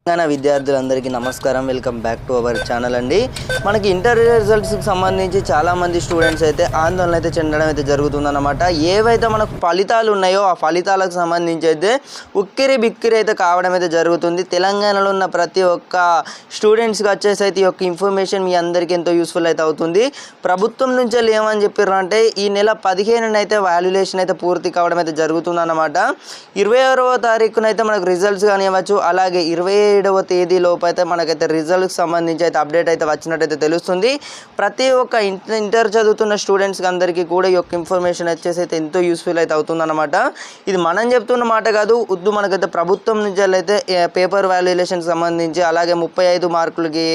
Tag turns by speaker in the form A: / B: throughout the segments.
A: విద్యార్థులందరికీ నమస్కారం. Welcome back to our channel అండి. మనకి ఇంటర్ రిజల్ట్స్కి సంబంధించి చాలామంది స్టూడెంట్స్ అయితే ఆందోళన అయితే చెందడం అయితే జరుగుతుందన్నమాట. ఏవైతే మనకు ఫలితాలు ఉన్నాయో ఆ ఫలితాలకు సంబంధించి అయితే ఉక్కిరి బిక్కిరి అయితే కావడం అయితే జరుగుతుంది. తెలంగాణలో ఉన్న ప్రతి ఒక్క స్టూడెంట్స్కి వచ్చేసి అయితే ఈ యొక్క ఇన్ఫర్మేషన్ మీ అందరికీ ఎంతో యూస్ఫుల్ అయితే అవుతుంది. ప్రభుత్వం నుంచి ఏమని చెప్పారు అంటే ఈ నెల 15న అయితే వాల్యులేషన్ అయితే పూర్తి కావడం అయితే జరుగుతుందన్నమాట. 26వ తారీఖునైతే మనకు రిజల్ట్స్ కానివ్వచ్చు, అలాగే 27వ తేదీలోపు అయితే మనకైతే రిజల్ట్కి సంబంధించి అయితే అప్డేట్ అయితే వచ్చినట్టయితే తెలుస్తుంది. ప్రతి ఒక్క ఇంటర్ చదువుతున్న స్టూడెంట్స్కి అందరికీ కూడా ఈ యొక్క ఇన్ఫర్మేషన్ వచ్చేసి అయితే ఎంతో యూస్ఫుల్ అయితే అవుతుందన్నమాట. ఇది మనం చెప్తున్న మాట కాదు, మనకైతే ప్రభుత్వం నుంచి అయితే పేపర్ వాల్యులేషన్కి సంబంధించి, అలాగే 35 మార్కులకి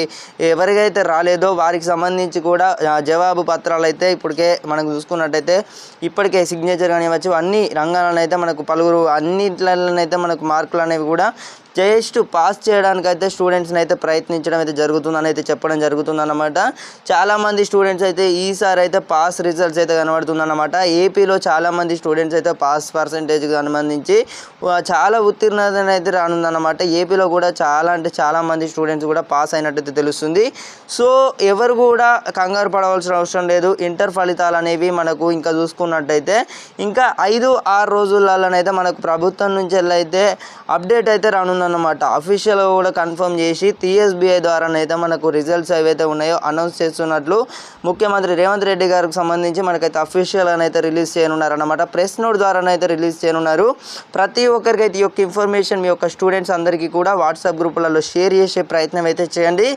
A: ఎవరికైతే రాలేదో వారికి సంబంధించి కూడా జవాబు పత్రాలు అయితే ఇప్పటికే మనకు చూసుకున్నట్టయితే ఇప్పటికే సిగ్నేచర్ కానివ్వచ్చు అన్ని రంగాలనైతే మనకు పలువురు అన్నిట్లనైతే మనకు మార్కులు అనేవి కూడా జస్ట్ పాస్ చేయడానికైతే స్టూడెంట్స్ని అయితే ప్రయత్నించడం అయితే జరుగుతుందని అయితే చెప్పడం జరుగుతుందన్నమాట. చాలామంది స్టూడెంట్స్ అయితే ఈసారి అయితే పాస్ రిజల్ట్స్ అయితే కనబడుతుందన్నమాట. ఏపీలో చాలామంది స్టూడెంట్స్ అయితే పాస్ పర్సెంటేజ్కి సంబంధించి చాలా ఉత్తీర్ణత అయితే రానుందన్నమాట. ఏపీలో కూడా చాలామంది స్టూడెంట్స్ కూడా పాస్ అయినట్టయితే తెలుస్తుంది. సో ఎవరు కూడా కంగారు పడవలసిన అవసరం లేదు. ఇంటర్ ఫలితాలు అనేవి మనకు ఇంకా చూసుకున్నట్టయితే ఇంకా 5-6 రోజులలోనైతే మనకు ప్రభుత్వం నుంచి అయితే అప్డేట్ అయితే రానుందన్నమాట. అఫీషియల్గా కూడా కన్ఫర్మ్ చేసి TSBI ద్వారానైతే మనకు రిజల్ట్స్ ఏవైతే ఉన్నాయో అనౌన్స్ చేస్తున్నట్లు ముఖ్యమంత్రి రేవంత్ రెడ్డి గారికి సంబంధించి మనకైతే అఫీషియల్ అయితే రిలీజ్ చేయనున్నారన్నమాట. ప్రెస్ నోట్ ద్వారానైతే రిలీజ్ చేయనున్నారు. ప్రతి ఒక్కరికైతే ఈ యొక్క ఇన్ఫర్మేషన్ మీ యొక్క స్టూడెంట్స్ అందరికీ కూడా వాట్సాప్ గ్రూపులలో షేర్ చేసే ప్రయత్నం అయితే చేయండి.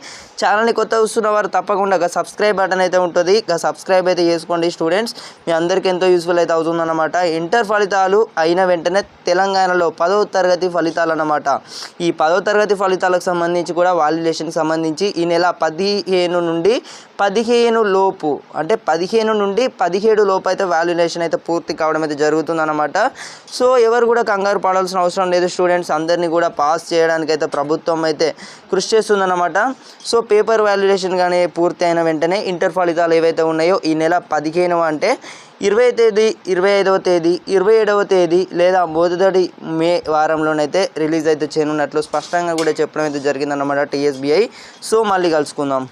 A: ఛానల్ని కొత్త వస్తున్న వారు తప్పకుండా సబ్స్క్రైబ్ బటన్ అయితే ఉంటుంది, సబ్స్క్రైబ్ అయితే చేసుకోండి స్టూడెంట్స్. మీ అందరికీ ఎంతో యూస్ఫుల్ అయితే అవుతుందన్నమాట. ఇంటర్ ఫలితాలు అయిన వెంటనే తెలంగాణలో 10వ తరగతి ఫలితాలు అన్నమాట. ఈ 10వ తరగతి ఫలితాలకు సంబంధించి కూడా వాల్యులేషన్కి సంబంధించి ఈ నెల 15 నుండి 15 లోపు, అంటే 15 నుండి 17 లోపు అయితే వాల్యులేషన్ అయితే పూర్తి కావడం అయితే జరుగుతుందన్నమాట. సో ఎవరు కూడా కంగారు పడాల్సిన అవసరం లేదు. స్టూడెంట్స్ అందరినీ కూడా పాస్ చేయడానికి అయితే ప్రభుత్వం అయితే కృషి చేస్తుందన్నమాట. సో పేపర్ వాల్యులేషన్ కానీ పూర్తి అయిన వెంటనే ఇంటర్ ఫలితాలు ఏవైతే ఉన్నాయో ఈ నెల 15 అంటే 20వ తేదీ, 25వ తేదీ, 27వ తేదీ లేదా మొదటి మే వారంలోనైతే రిలీజ్ అయితే చేయనున్నట్లు స్పష్టంగా కూడా చెప్పడం అయితే జరిగిందన్నమాట TSBI. సో మళ్ళీ కలుసుకుందాం.